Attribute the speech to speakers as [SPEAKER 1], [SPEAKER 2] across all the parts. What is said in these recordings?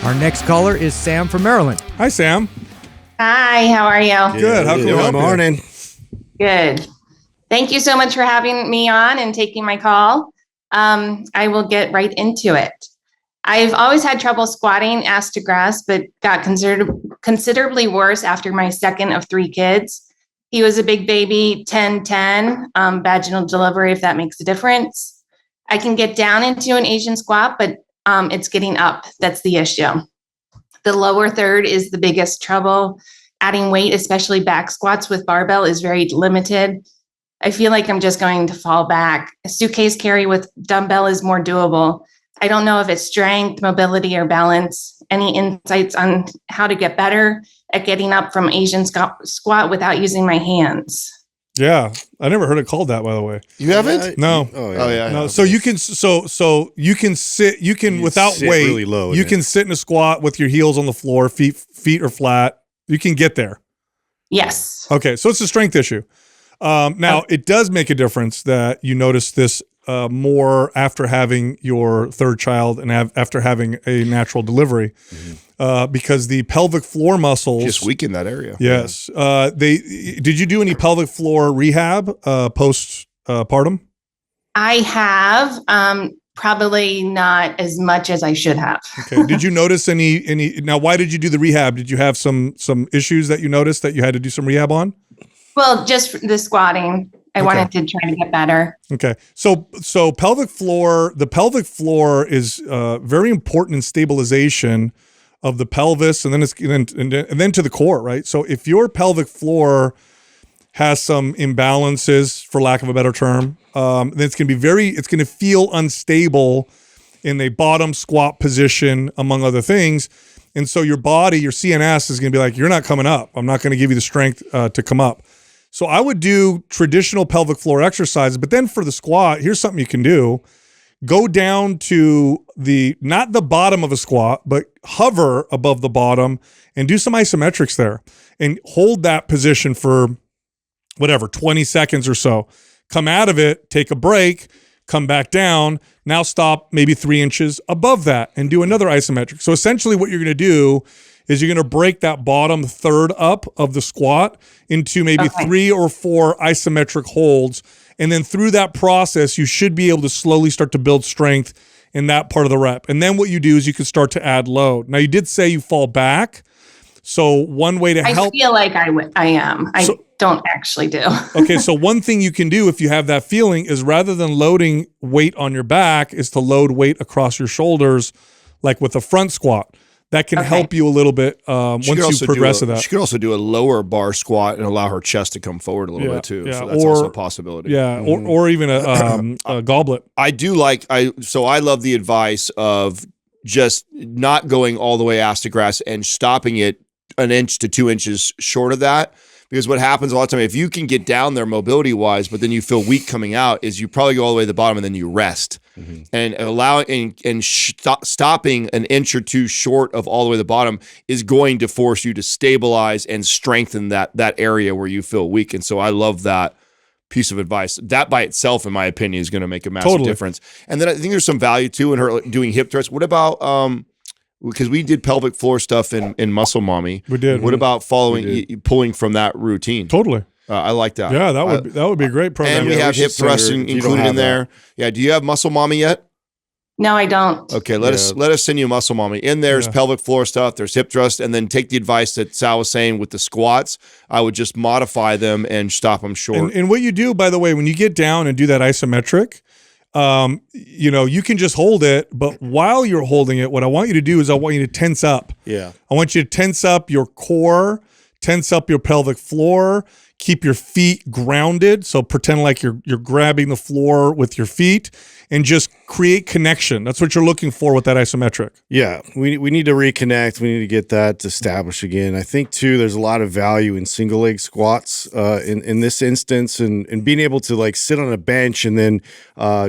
[SPEAKER 1] Our next caller is Sam from Maryland.
[SPEAKER 2] Hi, Sam.
[SPEAKER 3] Hi, how are you?
[SPEAKER 2] Good. How can we help you?
[SPEAKER 4] Good morning.
[SPEAKER 3] Good. Thank you so much for having me on and taking my call. I will get right into it. I've always had trouble squatting ass to grass, but got considerably worse after my second of 3 kids. He was a big baby, 10-10, vaginal delivery, if that makes a difference. I can get down into an Asian squat, but it's getting up. That's the issue. The lower third is the biggest trouble. Adding weight, especially back squats with barbell, is very limited. I feel like I'm just going to fall back. A suitcase carry with dumbbell is more doable. I don't know if it's strength, mobility, or balance. Any insights on how to get better at getting up from Asian squat without using my hands?
[SPEAKER 2] Yeah, I never heard it called that, by the way.
[SPEAKER 4] You haven't?
[SPEAKER 2] No.
[SPEAKER 4] Oh yeah.
[SPEAKER 2] No. So you can you can sit without
[SPEAKER 4] sit
[SPEAKER 2] weight.
[SPEAKER 4] really low,
[SPEAKER 2] you
[SPEAKER 4] isn't
[SPEAKER 2] can
[SPEAKER 4] it?
[SPEAKER 2] sit in a squat with your heels on the floor, feet are flat. You can get there.
[SPEAKER 3] Yes.
[SPEAKER 2] Okay, so it's a strength issue. Now it does make a difference that you notice this more after having your third child and after having a natural delivery, because the pelvic floor muscles
[SPEAKER 4] Just weaken that area.
[SPEAKER 2] Yes. Did you do any pelvic floor rehab postpartum?
[SPEAKER 3] I have, probably not as much as I should have.
[SPEAKER 2] Okay. Did you notice any now why did you do the rehab? Did you have some issues that you noticed that you had to do some rehab on?
[SPEAKER 3] Well, just the squatting. I wanted to try to get better.
[SPEAKER 2] Okay. So the pelvic floor is very important in stabilization of the pelvis and then to the core, right? So if your pelvic floor has some imbalances, for lack of a better term, then it's going to feel unstable in a bottom squat position, among other things. And so your body, your CNS is going to be like, you're not coming up. I'm not going to give you the strength to come up. So I would do traditional pelvic floor exercises, but then for the squat, here's something you can do. Go down to not the bottom of a squat, but hover above the bottom and do some isometrics there and hold that position for 20 seconds or so. Come out of it, take a break, come back down. Now stop maybe 3 inches above that and do another isometric. So essentially what you're going to do is you're going to break that bottom third up of the squat into maybe 3 or 4 isometric holds. And then through that process, you should be able to slowly start to build strength in that part of the rep. And then what you do is you can start to add load. Now, you did say you fall back. So one way to help—
[SPEAKER 3] I feel like I am. I don't actually do.
[SPEAKER 2] Okay, so one thing you can do if you have that feeling is rather than loading weight on your back is to load weight across your shoulders, like with a front squat. That can help you a little bit once you progress to that.
[SPEAKER 4] She could also do a lower bar squat and allow her chest to come forward a little bit too.
[SPEAKER 2] Yeah.
[SPEAKER 4] So that's also a possibility.
[SPEAKER 2] Yeah, or even a goblet.
[SPEAKER 4] I love the advice of just not going all the way ass to grass and stopping it 1 inch to 2 inches short of that. Because what happens a lot of time, if you can get down there mobility wise, but then you feel weak coming out, is you probably go all the way to the bottom and then you rest. And stopping 1 inch or 2 short of all the way to the bottom is going to force you to stabilize and strengthen that area where you feel weak. And so I love that piece of advice. That by itself, in my opinion, is going to make a massive difference. And then I think there's some value too in her doing hip thrusts. What about because we did pelvic floor stuff in Muscle Mommy.
[SPEAKER 2] We did.
[SPEAKER 4] What about pulling from that routine?
[SPEAKER 2] Totally.
[SPEAKER 4] I like that.
[SPEAKER 2] Yeah, that would be a great program.
[SPEAKER 4] And we have hip thrusting included in there. Yeah. Do you have Muscle Mommy yet?
[SPEAKER 3] No, I don't.
[SPEAKER 4] Okay, let us send you Muscle Mommy. In there's pelvic floor stuff, there's hip thrust, and then take the advice that Sal was saying with the squats. I would just modify them and stop them short.
[SPEAKER 2] And what you do, by the way, when you get down and do that isometric, you can just hold it, but while you're holding it, what I want you to do is I want you to tense up.
[SPEAKER 4] Yeah.
[SPEAKER 2] I want you to tense up your core, tense up your pelvic floor, keep your feet grounded. So pretend like you're grabbing the floor with your feet and just create connection. That's what you're looking for with that isometric.
[SPEAKER 5] Yeah, we need to reconnect. We need to get that established again. I think, too, there's a lot of value in single leg squats in this instance and being able to, like, sit on a bench and then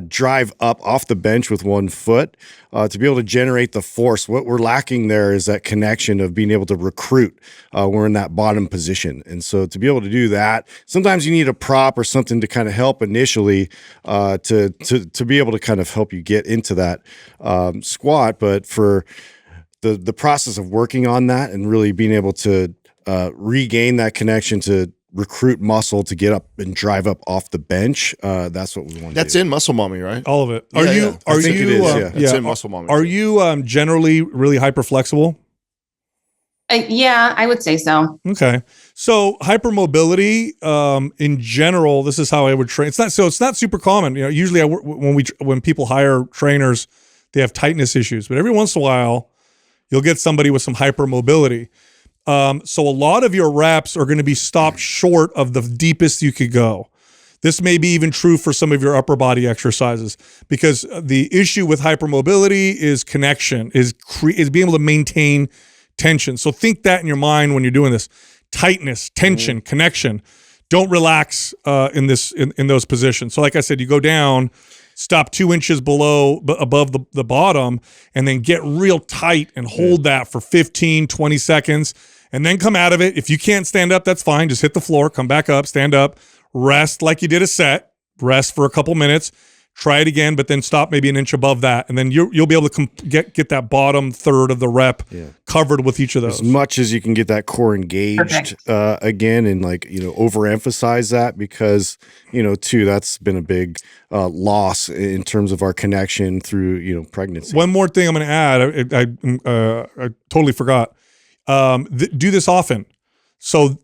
[SPEAKER 5] drive up off the bench with one foot to be able to generate the force. What we're lacking there is that connection of being able to recruit. We're in that bottom position. And so to be able to do that, sometimes you need a prop or something to kind of help initially to be able to kind of help you get into that squat. But for the process of working on that and really being able to regain that connection to recruit muscle to get up and drive up off the bench. That's what we want.
[SPEAKER 4] That's in Muscle Mommy, right?
[SPEAKER 2] All of it.
[SPEAKER 4] Yeah,
[SPEAKER 2] Are you?
[SPEAKER 4] yeah.
[SPEAKER 2] Are
[SPEAKER 5] I think
[SPEAKER 2] you?
[SPEAKER 5] it is, yeah.
[SPEAKER 4] It's in Muscle Mommy.
[SPEAKER 2] Are you generally really hyper flexible?
[SPEAKER 3] Yeah, I would say so.
[SPEAKER 2] Okay. So hypermobility, in general, this is how I would train. It's not super common. Usually when people hire trainers, they have tightness issues, but every once in a while, you'll get somebody with some hypermobility. So a lot of your reps are going to be stopped short of the deepest you could go. This may be even true for some of your upper body exercises, because the issue with hypermobility is connection, is being able to maintain tension. So think that in your mind when you're doing this. Tightness, tension, connection. Don't relax in those positions. So like I said, you go down, stop 2 inches above the bottom, and then get real tight and hold that for 15, 20 seconds, and then come out of it. If you can't stand up, that's fine. Just hit the floor, come back up, stand up, rest like you did a set, rest for a couple minutes, try it again, but then stop maybe an inch above that, and then you'll be able to get that bottom third of the rep covered with each of those.
[SPEAKER 5] As much as you can get that core engaged again, and overemphasize that, because too, that's been a big loss in terms of our connection through pregnancy.
[SPEAKER 2] One more thing I'm going to add, I totally forgot. Do this often. So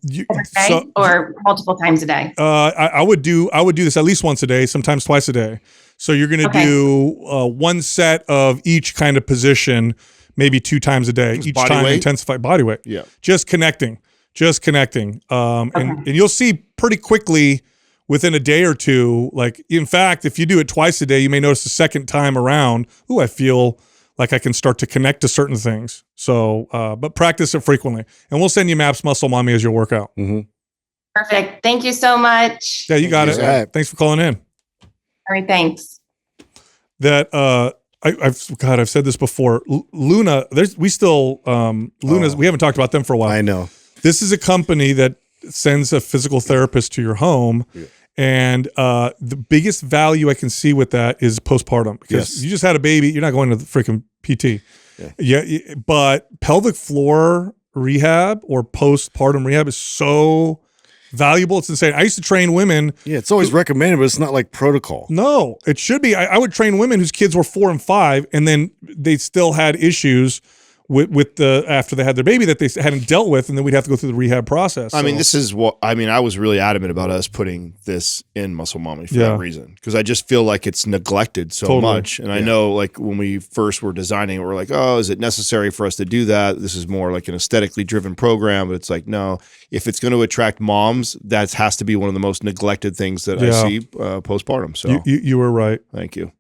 [SPEAKER 3] or multiple times a day.
[SPEAKER 2] I would do this at least once a day, sometimes twice a day. So you're going to do one set of each kind of position, maybe 2 times a day. Each time intensify body weight.
[SPEAKER 4] Yeah.
[SPEAKER 2] Just connecting. And you'll see pretty quickly within a day or two, like, in fact, if you do it twice a day, you may notice the second time around, I feel like I can start to connect to certain things. So, but practice it frequently. And we'll send you Maps Muscle Mommy as your workout.
[SPEAKER 5] Mm-hmm.
[SPEAKER 3] Perfect. Thank you so much.
[SPEAKER 2] Yeah, you got it.
[SPEAKER 5] Right.
[SPEAKER 2] Thanks for calling in.
[SPEAKER 3] All right, thanks.
[SPEAKER 2] That I've said this before. Luna, we haven't talked about them for a while.
[SPEAKER 5] I know.
[SPEAKER 2] This is a company that sends a physical therapist to your home. Yeah. And the biggest value I can see with that is postpartum, because you just had a baby. You're not going to the freaking PT. Yeah, but pelvic floor rehab or postpartum rehab is so valuable. It's insane. I used to train women.
[SPEAKER 5] Yeah, it's always recommended, but it's not like protocol.
[SPEAKER 2] No, it should be. I would train women whose kids were 4 and 5, and then they still had issues with after they had their baby that they hadn't dealt with, and then we'd have to go through the rehab process.
[SPEAKER 4] I mean, this is what I was really adamant about us putting this in Muscle Mommy for that reason, because I just feel like it's neglected so much. And I know, like, when we first were designing it, we're like, oh, is it necessary for us to do that? This is more like an aesthetically driven program. But it's like, no, if it's going to attract moms, that has to be one of the most neglected things that I see postpartum. So
[SPEAKER 2] you were right.
[SPEAKER 4] Thank you.